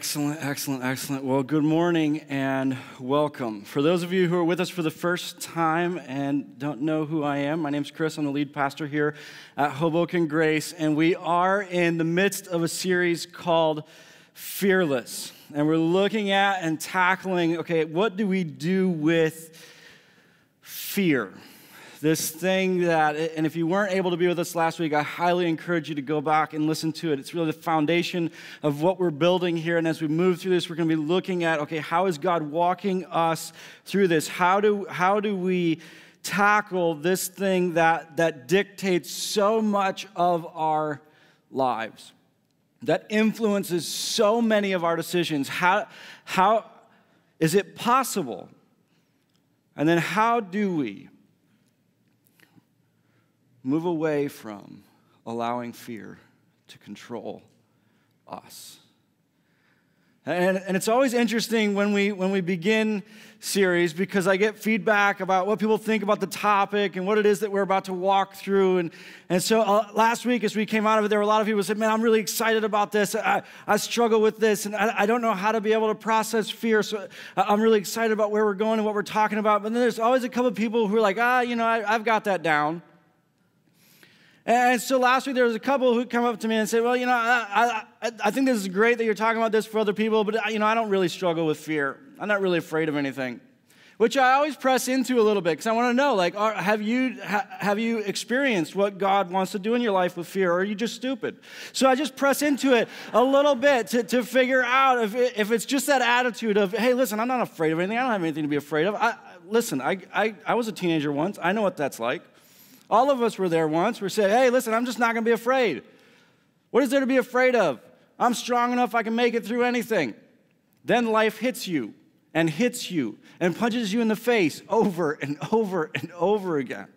Excellent, excellent, excellent. Well, good morning and welcome. For those of you who are with us for the first time and don't know who I am, my name's Chris. I'm the lead pastor here at Hoboken Grace, and we are in the midst of a series called Fearless. And we're looking at and tackling, okay, what do we do with fear? This thing that, and if you weren't able to be with us last week, I highly encourage you to go back and listen to it. It's really the foundation of what we're building here. And as we move through this, we're going to be looking at, okay, how is God walking us through this? How do we tackle this thing that dictates so much of our lives, that influences so many of our decisions? How is it possible? And then how do we move away from allowing fear to control us? And it's always interesting when we begin series, because I get feedback about what people think about the topic and what it is that we're about to walk through. And so last week as we came out of it, there were a lot of people who said, man, I'm really excited about this. I struggle with this, and I don't know how to be able to process fear. So I'm really excited about where we're going and what we're talking about. But then there's always a couple of people who are like, I've got that down. And so last week there was a couple who come up to me and said, well, I think this is great that you're talking about this for other people, but I don't really struggle with fear. I'm not really afraid of anything, which I always press into a little bit because I want to know, like, have you experienced what God wants to do in your life with fear, or are you just stupid? So I just press into it a little bit to figure out if it's just that attitude of, hey, listen, I'm not afraid of anything. I don't have anything to be afraid of. I was a teenager once. I know what that's like. All of us were there once. We said, hey, listen, I'm just not going to be afraid. What is there to be afraid of? I'm strong enough, I can make it through anything. Then life hits you and punches you in the face over and over and over again.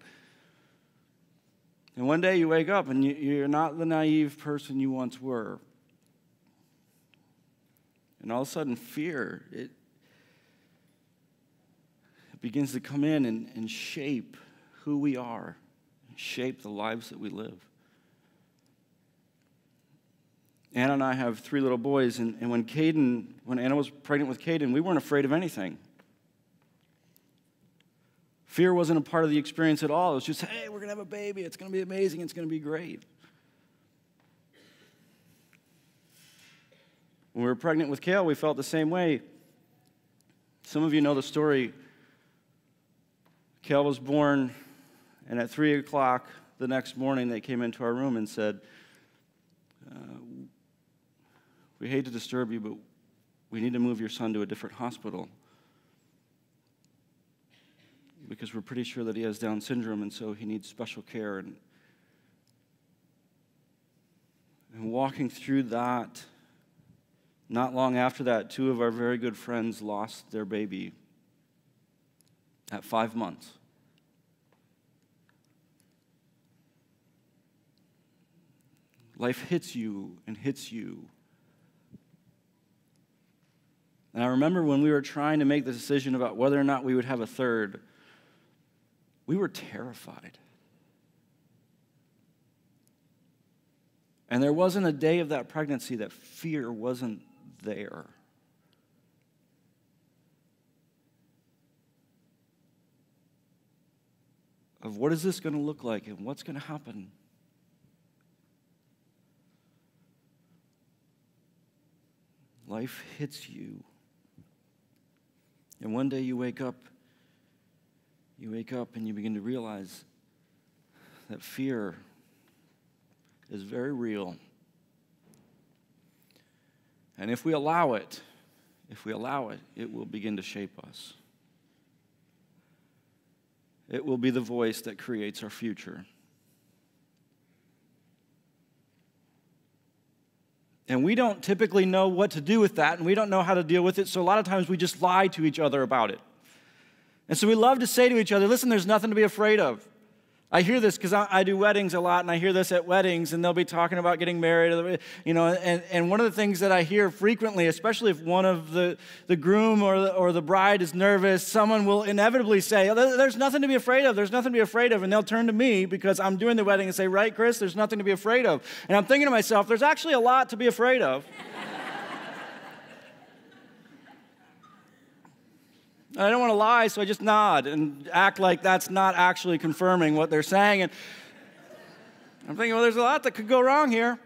And one day you wake up and you're not the naive person you once were. And all of a sudden fear, it begins to come in and shape who we are. Shape the lives that we live. Anna and I have 3 little boys, and when Anna was pregnant with Caden, we weren't afraid of anything. Fear wasn't a part of the experience at all. It was just, hey, we're going to have a baby. It's going to be amazing. It's going to be great. When we were pregnant with Kale, we felt the same way. Some of you know the story. Kale was born, and at 3 o'clock the next morning, they came into our room and said, we hate to disturb you, but we need to move your son to a different hospital because we're pretty sure that he has Down syndrome, and so he needs special care. And walking through that, not long after that, 2 of our very good friends lost their baby at 5 months. Life hits you and hits you. And I remember when we were trying to make the decision about whether or not we would have a third, we were terrified. And there wasn't a day of that pregnancy that fear wasn't there. Of what is this going to look like and what's going to happen? Life hits you. And one day you wake up and you begin to realize that fear is very real. And if we allow it, it will begin to shape us. It will be the voice that creates our future. And we don't typically know what to do with that, and we don't know how to deal with it, so a lot of times we just lie to each other about it. And so we love to say to each other, listen, there's nothing to be afraid of. I hear this because I do weddings a lot, and I hear this at weddings, and they'll be talking about getting married, and one of the things that I hear frequently, especially if one of the groom or the bride is nervous, someone will inevitably say, there's nothing to be afraid of, there's nothing to be afraid of, and they'll turn to me because I'm doing the wedding and say, right, Chris, there's nothing to be afraid of. And I'm thinking to myself, there's actually a lot to be afraid of. I don't want to lie, so I just nod and act like that's not actually confirming what they're saying. And I'm thinking, well, there's a lot that could go wrong here.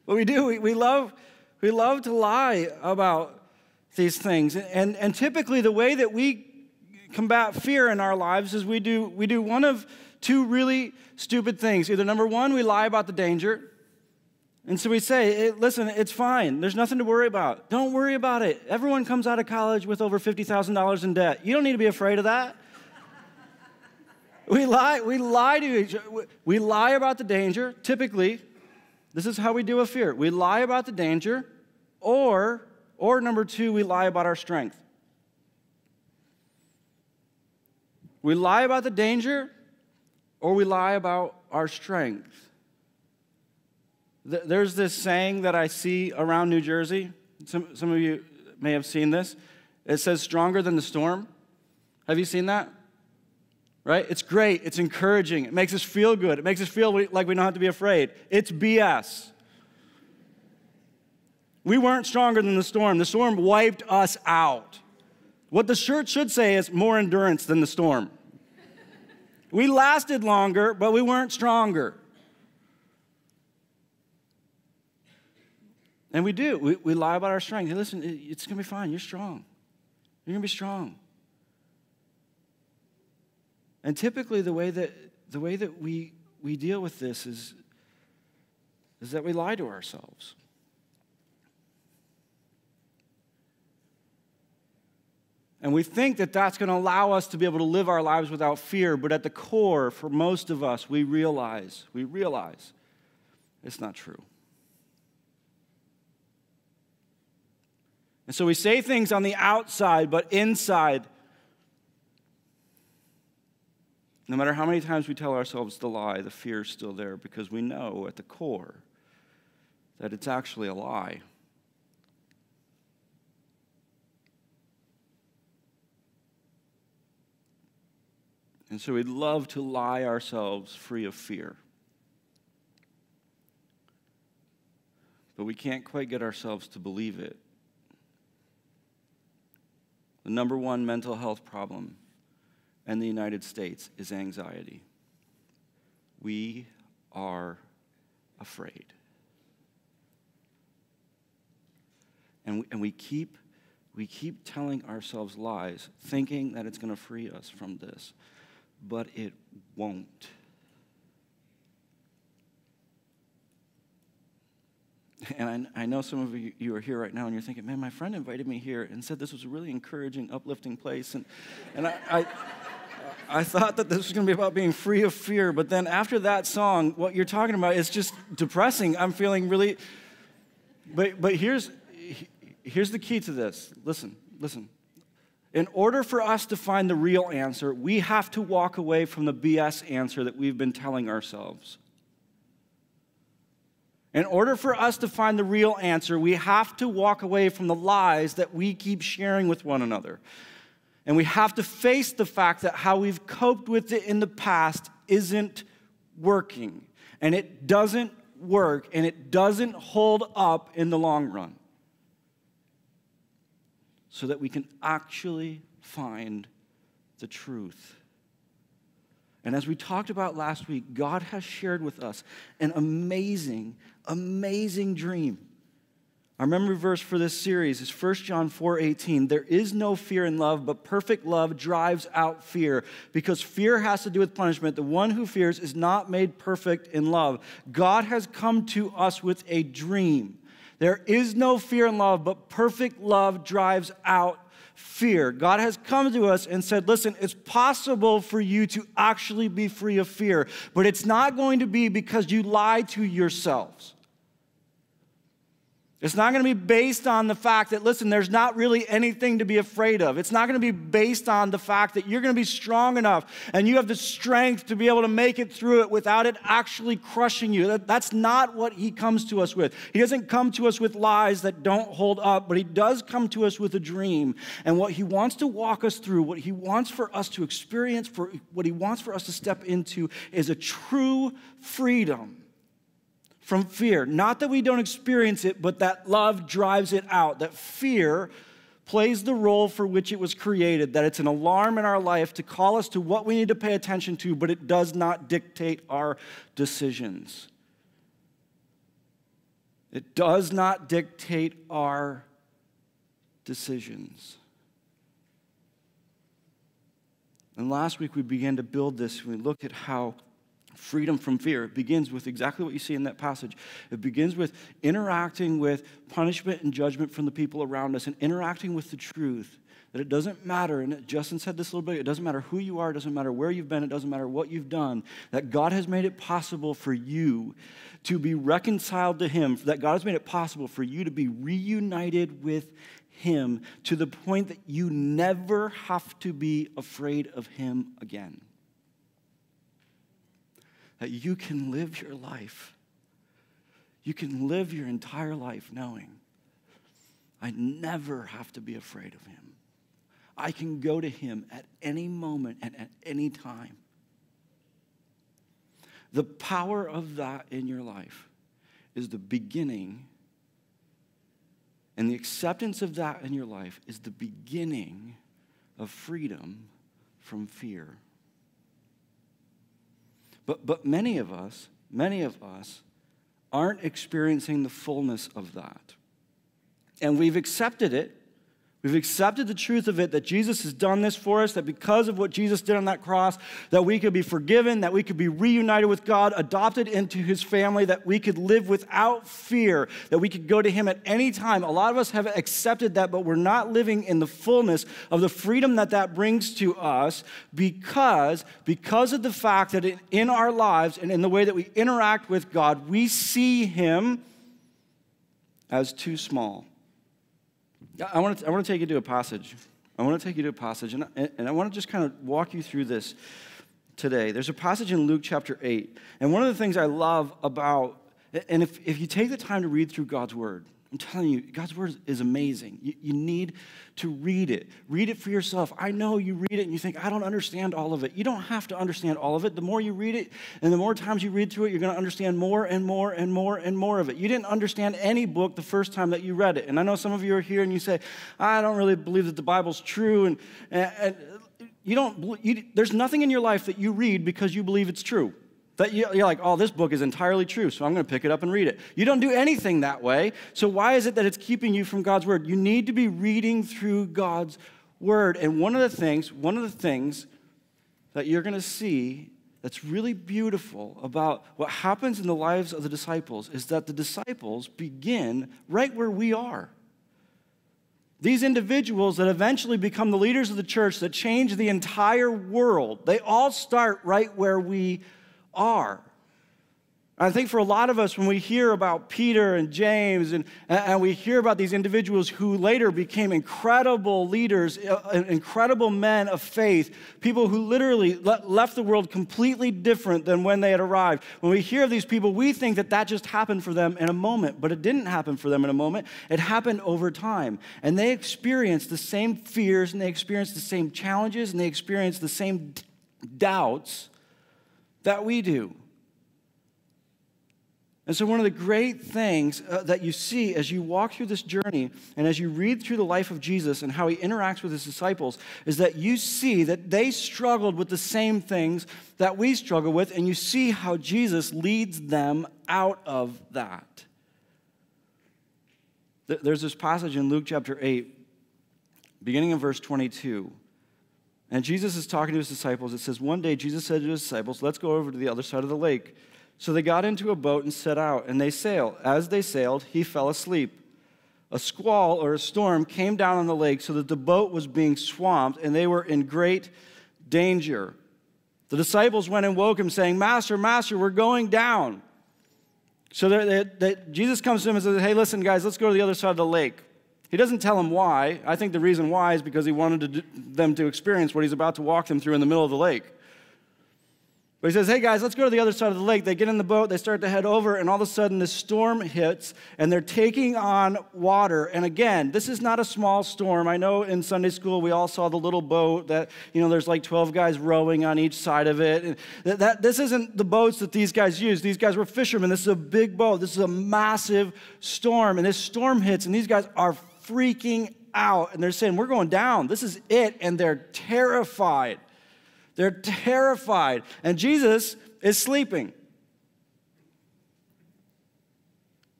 But we do. We love to lie about these things. And typically the way that we combat fear in our lives is we do one of two really stupid things. Either number one, we lie about the danger. And so we say, listen, it's fine. There's nothing to worry about. Don't worry about it. Everyone comes out of college with over $50,000 in debt. You don't need to be afraid of that. We lie to each other. We lie about the danger. Typically, this is how we deal with fear. We lie about the danger, or number two, we lie about our strength. We lie about the danger, or we lie about our strength. There's this saying that I see around New Jersey. Some of you may have seen this. It says, stronger than the storm. Have you seen that? Right? It's great. It's encouraging. It makes us feel good. It makes us feel like we don't have to be afraid. It's BS. We weren't stronger than the storm. The storm wiped us out. What the shirt should say is more endurance than the storm. We lasted longer, but we weren't stronger. And we do. We lie about our strength. Hey, listen, it's going to be fine. You're strong. You're going to be strong. And typically the way that we deal with this is that we lie to ourselves. And we think that that's going to allow us to be able to live our lives without fear, but at the core, for most of us, we realize it's not true. And so we say things on the outside, but inside, no matter how many times we tell ourselves the lie, the fear is still there because we know at the core that it's actually a lie. And so we'd love to lie ourselves free of fear. But we can't quite get ourselves to believe it. The number one mental health problem in the United States is anxiety. We are afraid. And we keep telling ourselves lies, thinking that it's going to free us from this, but it won't. And I know some of you are here right now and you're thinking, man, my friend invited me here and said this was a really encouraging, uplifting place. And I thought that this was going to be about being free of fear. But then after that song, what you're talking about is just depressing. I'm feeling really... But here's the key to this. Listen. In order for us to find the real answer, we have to walk away from the BS answer that we've been telling ourselves. In order for us to find the real answer, we have to walk away from the lies that we keep sharing with one another. And we have to face the fact that how we've coped with it in the past isn't working. And it doesn't work, and it doesn't hold up in the long run. So that we can actually find the truth. And as we talked about last week, God has shared with us an amazing, amazing dream. Our memory verse for this series is 1 John 4:18. There is no fear in love, but perfect love drives out fear. Because fear has to do with punishment. The one who fears is not made perfect in love. God has come to us with a dream. There is no fear in love, but perfect love drives out fear. God has come to us and said, listen, it's possible for you to actually be free of fear, but it's not going to be because you lie to yourselves. It's not going to be based on the fact that, listen, there's not really anything to be afraid of. It's not going to be based on the fact that you're going to be strong enough and you have the strength to be able to make it through it without it actually crushing you. That's not what he comes to us with. He doesn't come to us with lies that don't hold up, but he does come to us with a dream. And what he wants to walk us through, what he wants for us to experience, what he wants for us to step into is a true freedom from fear. Not that we don't experience it, but that love drives it out. That fear plays the role for which it was created, that it's an alarm in our life to call us to what we need to pay attention to, but it does not dictate our decisions. It does not dictate our decisions. And last week we began to build this. We looked at how freedom from fear, it begins with exactly what you see in that passage. It begins with interacting with punishment and judgment from the people around us and interacting with the truth that it doesn't matter, and Justin said this a little bit, it doesn't matter who you are, it doesn't matter where you've been, it doesn't matter what you've done, that God has made it possible for you to be reconciled to him, that God has made it possible for you to be reunited with him to the point that you never have to be afraid of him again. That you can live your life. You can live your entire life knowing I never have to be afraid of him. I can go to him at any moment and at any time. The power of that in your life is the beginning, and the acceptance of that in your life is the beginning of freedom from fear. But many of us aren't experiencing the fullness of that. And we've accepted it. We've accepted the truth of it, that Jesus has done this for us, that because of what Jesus did on that cross, that we could be forgiven, that we could be reunited with God, adopted into his family, that we could live without fear, that we could go to him at any time. A lot of us have accepted that, but we're not living in the fullness of the freedom that that brings to us because of the fact that in our lives and in the way that we interact with God, we see him as too small. I want to take you to a passage. and I want to just kind of walk you through this today. There's a passage in Luke chapter 8, and one of the things I love about, and if you take the time to read through God's word, I'm telling you, God's word is amazing. You need to read it. Read it for yourself. I know you read it and you think, I don't understand all of it. You don't have to understand all of it. The more you read it and the more times you read through it, you're going to understand more and more and more and more of it. You didn't understand any book the first time that you read it. And I know some of you are here and you say, I don't really believe that the Bible's true. And there's nothing in your life that you read because you believe it's true. That you're like, oh, this book is entirely true, so I'm going to pick it up and read it. You don't do anything that way, so why is it that it's keeping you from God's word? You need to be reading through God's word, and one of the things that you're going to see that's really beautiful about what happens in the lives of the disciples is that the disciples begin right where we are. These individuals that eventually become the leaders of the church that change the entire world, they all start right where we are. I think for a lot of us, when we hear about Peter and James and we hear about these individuals who later became incredible leaders, incredible men of faith, people who literally left the world completely different than when they had arrived. When we hear of these people, we think that just happened for them in a moment, but it didn't happen for them in a moment. It happened over time. And they experienced the same fears, and they experienced the same challenges, and they experienced the same doubts that we do. And so one of the great things that you see as you walk through this journey and as you read through the life of Jesus and how he interacts with his disciples is that you see that they struggled with the same things that we struggle with, and you see how Jesus leads them out of that. There's this passage in Luke chapter 8, beginning in verse 22. And Jesus is talking to his disciples. It says, one day Jesus said to his disciples, let's go over to the other side of the lake. So they got into a boat and set out, and they sailed. As they sailed, he fell asleep. A squall or a storm came down on the lake so that the boat was being swamped, and they were in great danger. The disciples went and woke him, saying, Master, Master, we're going down. So Jesus comes to them and says, hey, listen, guys, let's go to the other side of the lake. He doesn't tell them why. I think the reason why is because he wanted them to experience what he's about to walk them through in the middle of the lake. But he says, hey guys, let's go to the other side of the lake. They get in the boat, they start to head over, and all of a sudden this storm hits, and they're taking on water. And again, this is not a small storm. I know in Sunday school we all saw the little boat that, there's like 12 guys rowing on each side of it. And this isn't the boats that these guys use. These guys were fishermen. This is a big boat. This is a massive storm. And this storm hits, and these guys are freaking out, and they're saying, we're going down. This is it. And they're terrified. They're terrified. And Jesus is sleeping.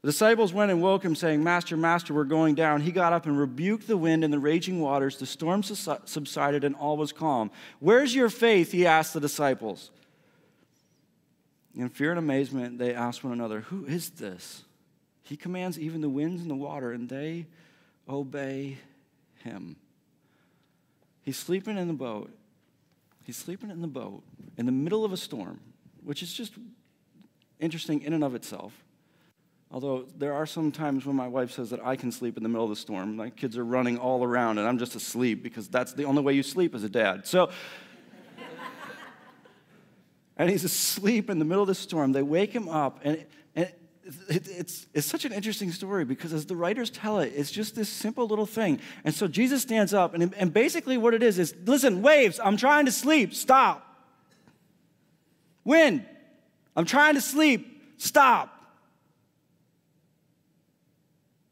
The disciples went and woke him, saying, Master, Master, we're going down. He got up and rebuked the wind and the raging waters. The storm subsided and all was calm. Where's your faith? He asked the disciples. In fear and amazement, they asked one another, who is this? He commands even the winds and the water, and they obey him. He's sleeping in the boat. He's sleeping in the boat in the middle of a storm, which is just interesting in and of itself. Although there are some times when my wife says that I can sleep in the middle of the storm. My kids are running all around and I'm just asleep because that's the only way you sleep as a dad. So, and he's asleep in the middle of the storm. They wake him up, and it's such an interesting story because as the writers tell it, it's just this simple little thing. And so Jesus stands up, and basically what it is, listen, waves, I'm trying to sleep, stop. Wind, I'm trying to sleep, stop.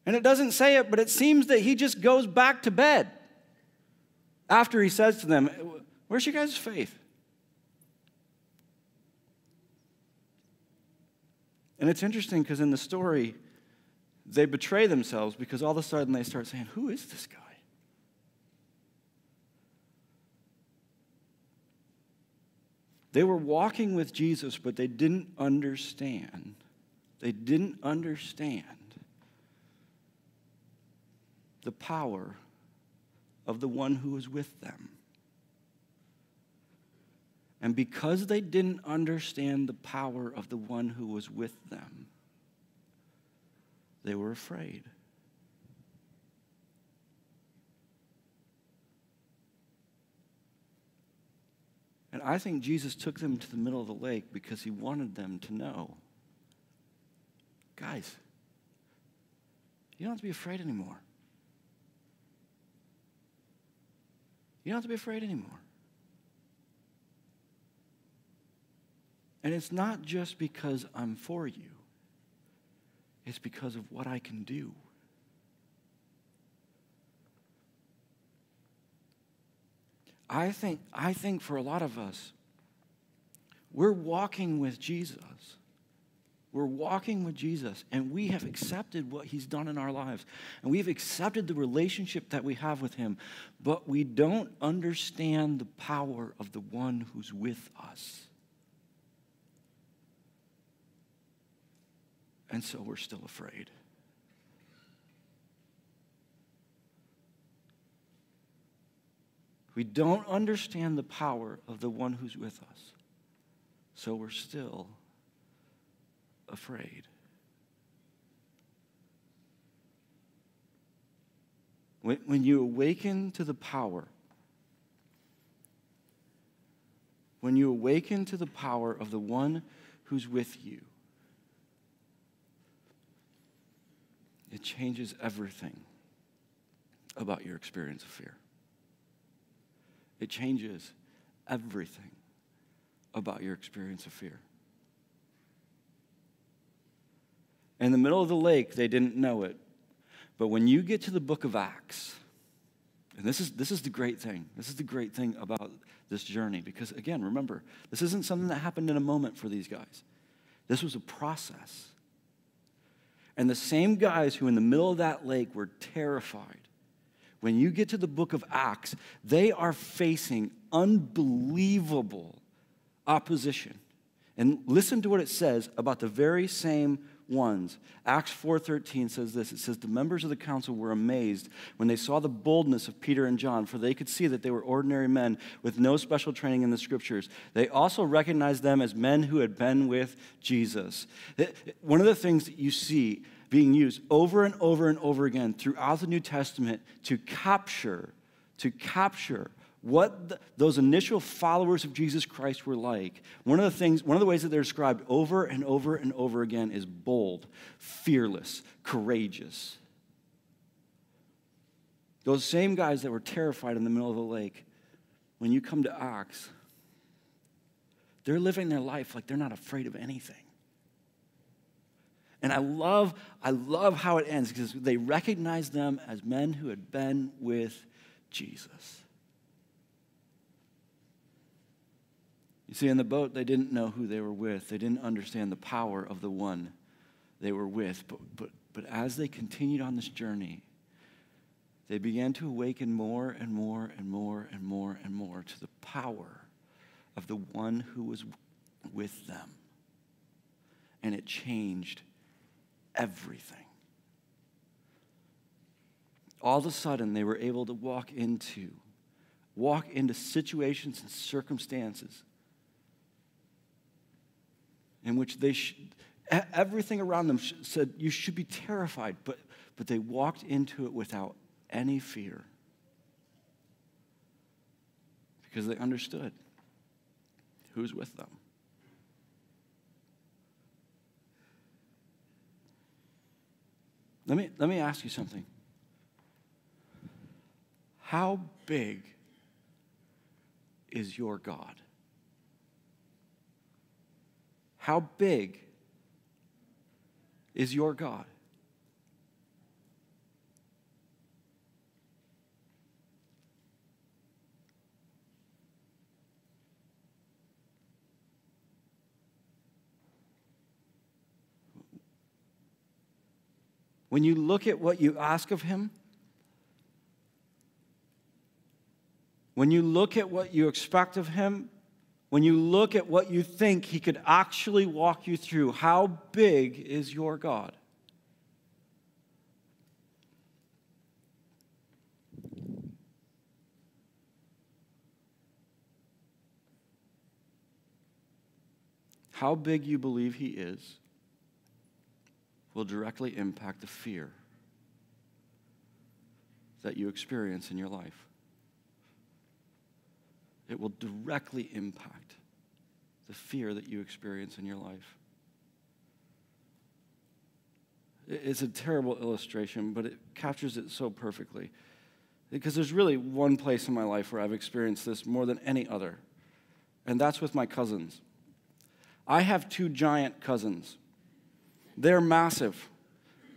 And it doesn't say it, but it seems that he just goes back to bed after he says to them, where's your guys' faith? And it's interesting because in the story, they betray themselves because all of a sudden they start saying, who is this guy? They were walking with Jesus, but they didn't understand. They didn't understand the power of the one who was with them. And because they didn't understand the power of the one who was with them, they were afraid. And I think Jesus took them to the middle of the lake because he wanted them to know, guys, you don't have to be afraid anymore. You don't have to be afraid anymore. And it's not just because I'm for you. It's because of what I can do. I think for a lot of us, we're walking with Jesus. We're walking with Jesus, and we have accepted what he's done in our lives. And we've accepted the relationship that we have with him, but we don't understand the power of the one who's with us. And so we're still afraid. We don't understand the power of the one who's with us. So we're still afraid. When you awaken to the power, when you awaken to the power of the one who's with you, it changes everything about your experience of fear. It changes everything about your experience of fear. In the middle of the lake, they didn't know it. But when you get to the book of Acts, and this is the great thing. This is the great thing about this journey. Because again, remember, this isn't something that happened in a moment for these guys. This was a process. And the same guys who in the middle of that lake were terrified, when you get to the book of Acts, they are facing unbelievable opposition. And listen to what it says about the very same ones. Acts 4:13 says this. It says, the members of the council were amazed when they saw the boldness of Peter and John, for they could see that they were ordinary men with no special training in the scriptures. They also recognized them as men who had been with Jesus. One of the things that you see being used over and over and over again throughout the New Testament to capture what those initial followers of Jesus Christ were like. One of the ways that they're described over and over and over again is bold, fearless, courageous. Those same guys that were terrified in the middle of the lake, when you come to Acts, they're living their life like they're not afraid of anything. And I love how it ends because they recognized them as men who had been with Jesus. You see, in the boat, they didn't know who they were with. They didn't understand the power of the one they were with. But as they continued on this journey, they began to awaken more and more and more and more and more to the power of the one who was with them. And it changed everything. All of a sudden, they were able to walk into situations and circumstances in which everything around them said, you should be terrified, but they walked into it without any fear because they understood who's with them. Let me ask you something. How big is your God? How big is your God? When you look at what you ask of him, when you look at what you expect of him, when you look at what you think he could actually walk you through, how big is your God? How big you believe he is will directly impact the fear that you experience in your life. It will directly impact the fear that you experience in your life. It's a terrible illustration, but it captures it so perfectly. Because there's really one place in my life where I've experienced this more than any other, and that's with my cousins. I have two giant cousins. They're massive.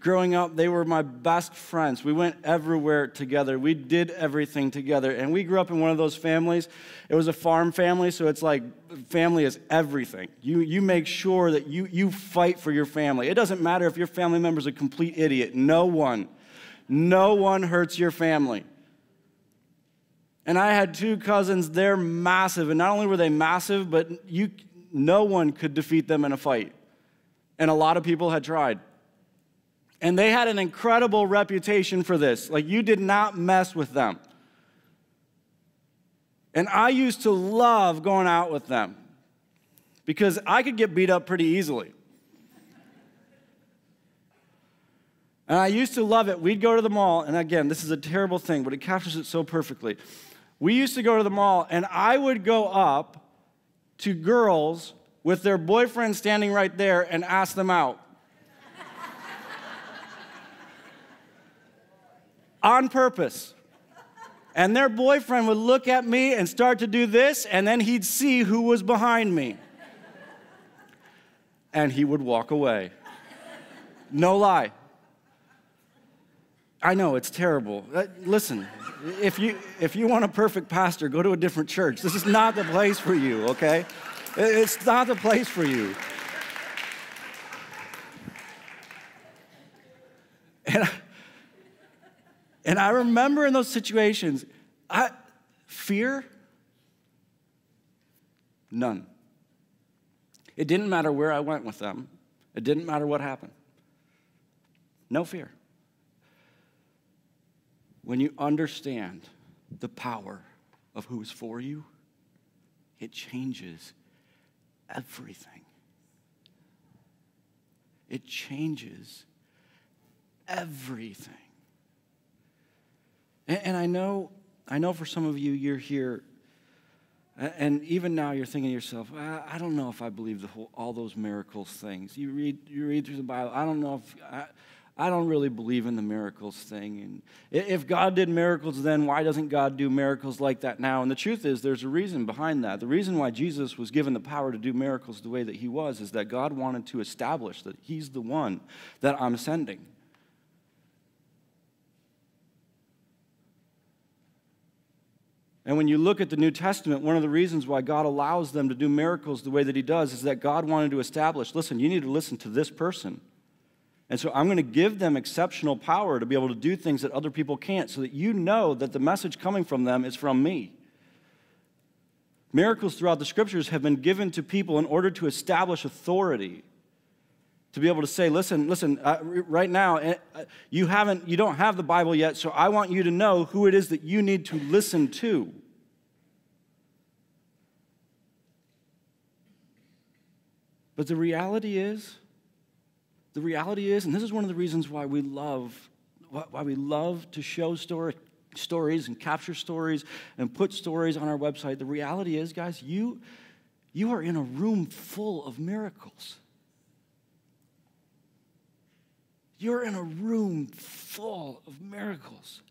Growing up, they were my best friends. We went everywhere together. We did everything together. And we grew up in one of those families. It was a farm family, so it's like family is everything. You make sure that you fight for your family. It doesn't matter if your family member's a complete idiot. No one hurts your family. And I had two cousins. They're massive. And not only were they massive, but no one could defeat them in a fight. And a lot of people had tried. And they had an incredible reputation for this. Like, you did not mess with them. And I used to love going out with them because I could get beat up pretty easily. And I used to love it. We'd go to the mall, and again, this is a terrible thing, but it captures it so perfectly. We used to go to the mall, and I would go up to girls with their boyfriend standing right there and ask them out. On purpose. And their boyfriend would look at me and start to do this, and then he'd see who was behind me. And he would walk away. No lie. I know, it's terrible. Listen, if you want a perfect pastor, go to a different church. This is not the place for you, okay? It's not the place for you. And I remember in those situations, fear? None. It didn't matter where I went with them. It didn't matter what happened. No fear. When you understand the power of who is for you, it changes everything. It changes everything. And I know for some of you, you're here, and even now you're thinking to yourself, I don't know if I believe all those miracles things. You read through the Bible. I don't know if I don't really believe in the miracles thing. And if God did miracles then, why doesn't God do miracles like that now? And the truth is, there's a reason behind that. The reason why Jesus was given the power to do miracles the way that he was is that God wanted to establish that he's the one that I'm sending. And when you look at the New Testament, one of the reasons why God allows them to do miracles the way that he does is that God wanted to establish, listen, you need to listen to this person. And so I'm going to give them exceptional power to be able to do things that other people can't so that you know that the message coming from them is from me. Miracles throughout the scriptures have been given to people in order to establish authority. To be able to say, listen, right now, you don't have the Bible yet, so I want you to know who it is that you need to listen to. But the reality is, and this is one of the reasons why we love to show stories and capture stories and put stories on our website. The reality is, guys, you are in a room full of miracles. You're in a room full of miracles.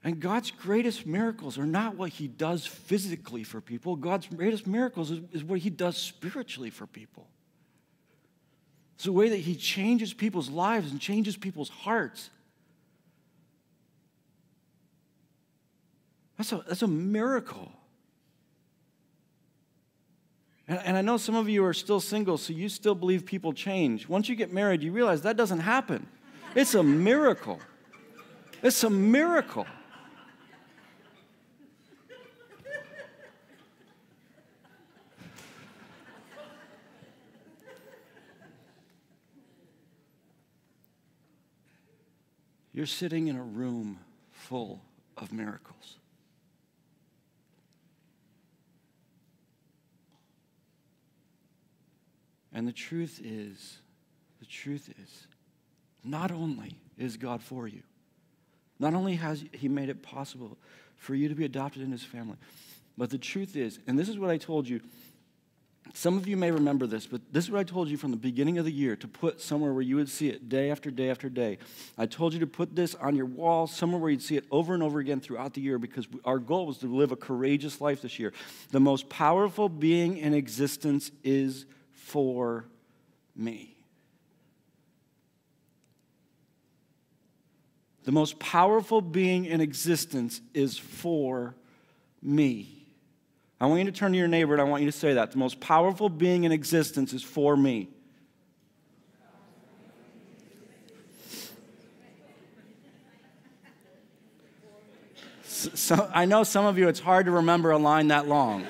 And God's greatest miracles are not what he does physically for people. God's greatest miracles is what he does spiritually for people. It's the way that he changes people's lives and changes people's hearts. That's a miracle. And I know some of you are still single, so you still believe people change. Once you get married, you realize that doesn't happen. It's a miracle. It's a miracle. You're sitting in a room full of miracles. And the truth is, not only is God for you, not only has he made it possible for you to be adopted in his family, but the truth is, and this is what I told you, some of you may remember this, but this is what I told you from the beginning of the year, to put somewhere where you would see it day after day after day. I told you to put this on your wall, somewhere where you'd see it over and over again throughout the year, because our goal was to live a courageous life this year. The most powerful being in existence is for me. The most powerful being in existence is for me. I want you to turn to your neighbor and I want you to say that. The most powerful being in existence is for me. So, I know some of you, it's hard to remember a line that long.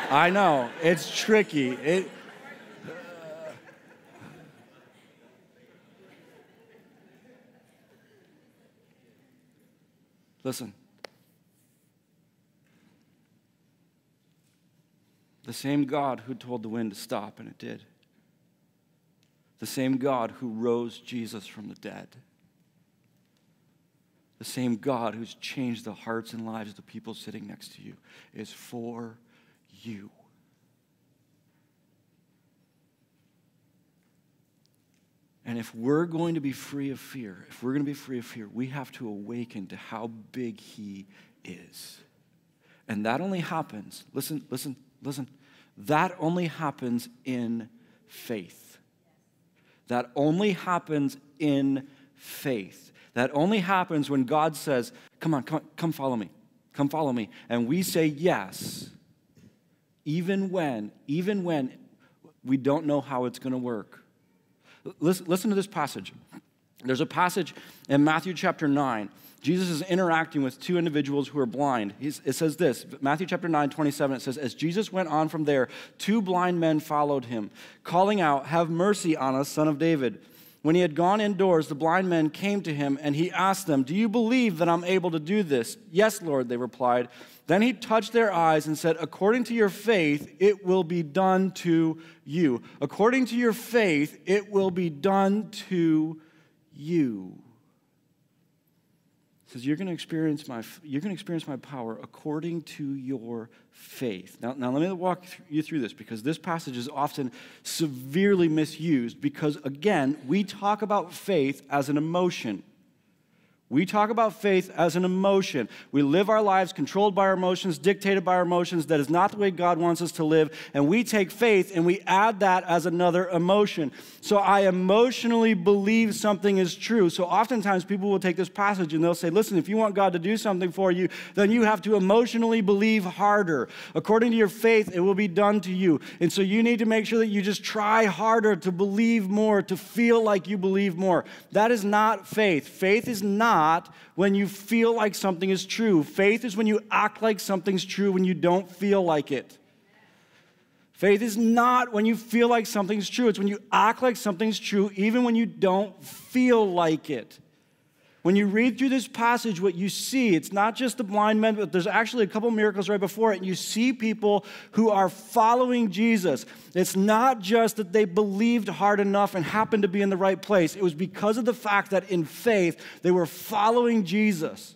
I know, it's tricky. Listen. The same God who told the wind to stop, and it did. The same God who rose Jesus from the dead. The same God who's changed the hearts and lives of the people sitting next to you is for you. And if we're going to be free of fear, we have to awaken to how big he is. And that only happens, listen, that only happens in faith. That only happens in faith. That only happens when God says, come follow me. Come follow me. And we say yes, even when we don't know how it's going to work. Listen to this passage. There's a passage in Matthew chapter 9. Jesus is interacting with two individuals who are blind. It says this, Matthew chapter 9, 27, it says, as Jesus went on from there, two blind men followed him, calling out, have mercy on us, son of David. When he had gone indoors, the blind men came to him, and he asked them, do you believe that I'm able to do this? Yes, Lord, they replied. Then he touched their eyes and said, according to your faith, it will be done to you. According to your faith, it will be done to you. says, you're going to experience my power according to your faith. Now let me walk you through this, because this passage is often severely misused, because, again, we talk about faith as an emotion. We talk about faith as an emotion. We live our lives controlled by our emotions, dictated by our emotions. That is not the way God wants us to live. And we take faith and we add that as another emotion. So I emotionally believe something is true. So oftentimes people will take this passage and they'll say, listen, if you want God to do something for you, then you have to emotionally believe harder. According to your faith, it will be done to you. And so you need to make sure that you just try harder to believe more, to feel like you believe more. That is not faith. Faith is not when you feel like something is true. Faith is when you act like something's true when you don't feel like it. Faith is not when you feel like something's true. It's when you act like something's true even when you don't feel like it. When you read through this passage, what you see, it's not just the blind men, but there's actually a couple miracles right before it, and you see people who are following Jesus. It's not just that they believed hard enough and happened to be in the right place. It was because of the fact that in faith, they were following Jesus.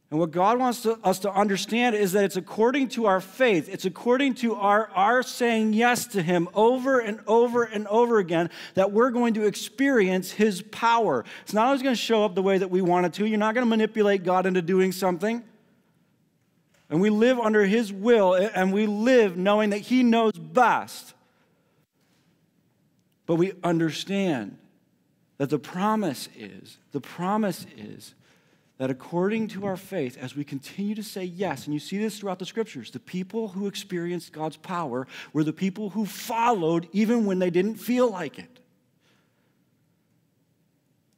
And what God wants us to understand is that it's according to our faith. It's according to our saying yes to Him over and over and over again that we're going to experience His power. It's not always going to show up the way that we want it to. You're not going to manipulate God into doing something. And we live under His will, and we live knowing that He knows best. But we understand that the promise is that according to our faith, as we continue to say yes, and you see this throughout the scriptures, the people who experienced God's power were the people who followed even when they didn't feel like it.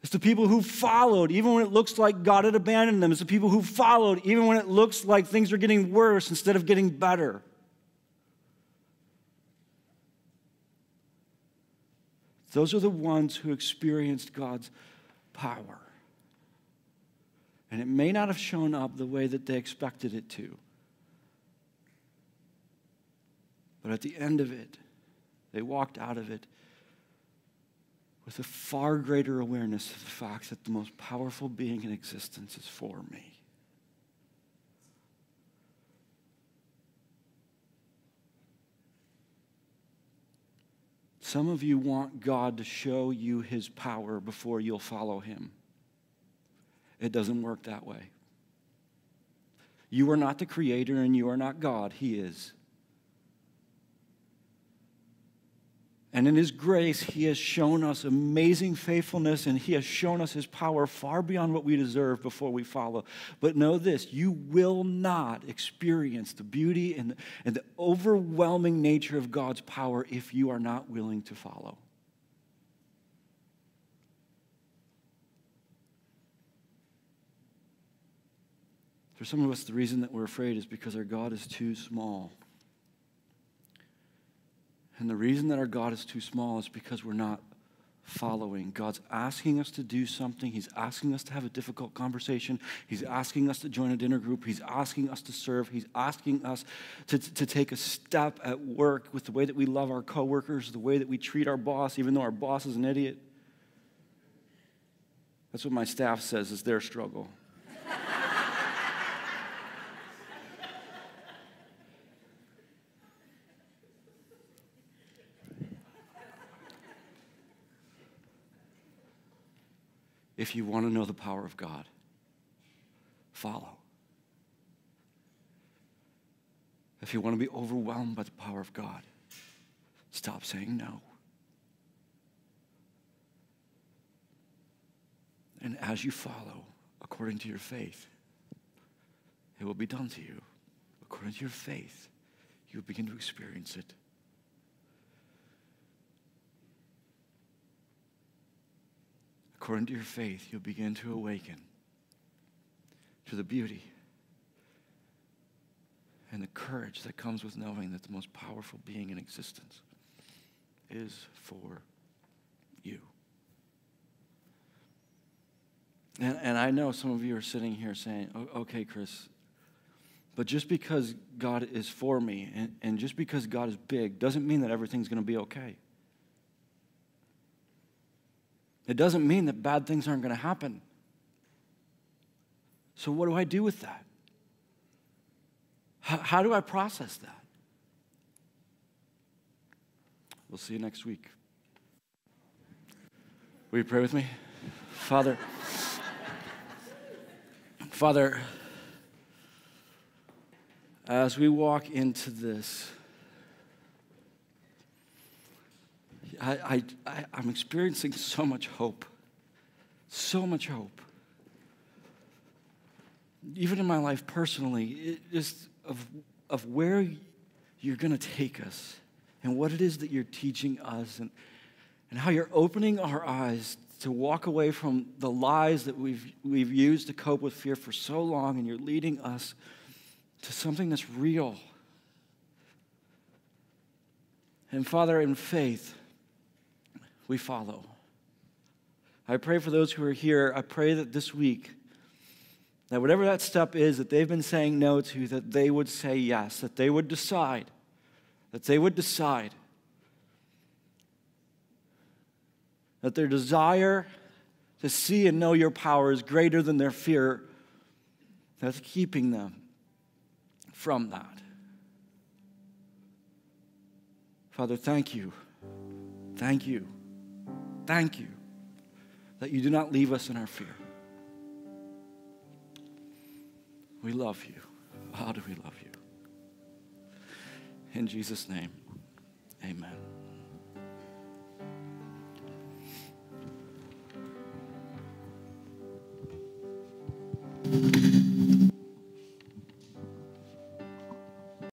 It's the people who followed even when it looks like God had abandoned them. It's the people who followed even when it looks like things are getting worse instead of getting better. Those are the ones who experienced God's power. And it may not have shown up the way that they expected it to. But at the end of it, they walked out of it with a far greater awareness of the fact that the most powerful being in existence is for me. Some of you want God to show you His power before you'll follow Him. It doesn't work that way. You are not the creator and you are not God. He is. And in His grace, He has shown us amazing faithfulness, and He has shown us His power far beyond what we deserve before we follow. But know this, you will not experience the beauty and the overwhelming nature of God's power if you are not willing to follow. For some of us, the reason that we're afraid is because our God is too small. And the reason that our God is too small is because we're not following. God's asking us to do something. He's asking us to have a difficult conversation. He's asking us to join a dinner group. He's asking us to serve. He's asking us to take a step at work with the way that we love our coworkers, the way that we treat our boss, even though our boss is an idiot. That's what my staff says is their struggle. If you want to know the power of God, follow. If you want to be overwhelmed by the power of God, stop saying no. And as you follow, according to your faith, it will be done to you. According to your faith, you will begin to experience it. According to your faith, you'll begin to awaken to the beauty and the courage that comes with knowing that the most powerful being in existence is for you. And I know some of you are sitting here saying, okay, Chris, but just because God is for me and just because God is big doesn't mean that everything's going to be okay. It doesn't mean that bad things aren't going to happen. So what do I do with that? How do I process that? We'll see you next week. Will you pray with me? Father, as we walk into this, I'm experiencing so much hope. So much hope. Even in my life personally, just of where you're going to take us and what it is that you're teaching us and how you're opening our eyes to walk away from the lies that we've used to cope with fear for so long, and you're leading us to something that's real. And Father, in faith, we follow. I pray for those who are here. I pray that this week, that whatever that step is that they've been saying no to, that they would say yes, that they would decide, that their desire to see and know your power is greater than their fear that's keeping them from that. Father, thank you that you do not leave us in our fear. We love you. How do we love you? In Jesus' name, amen.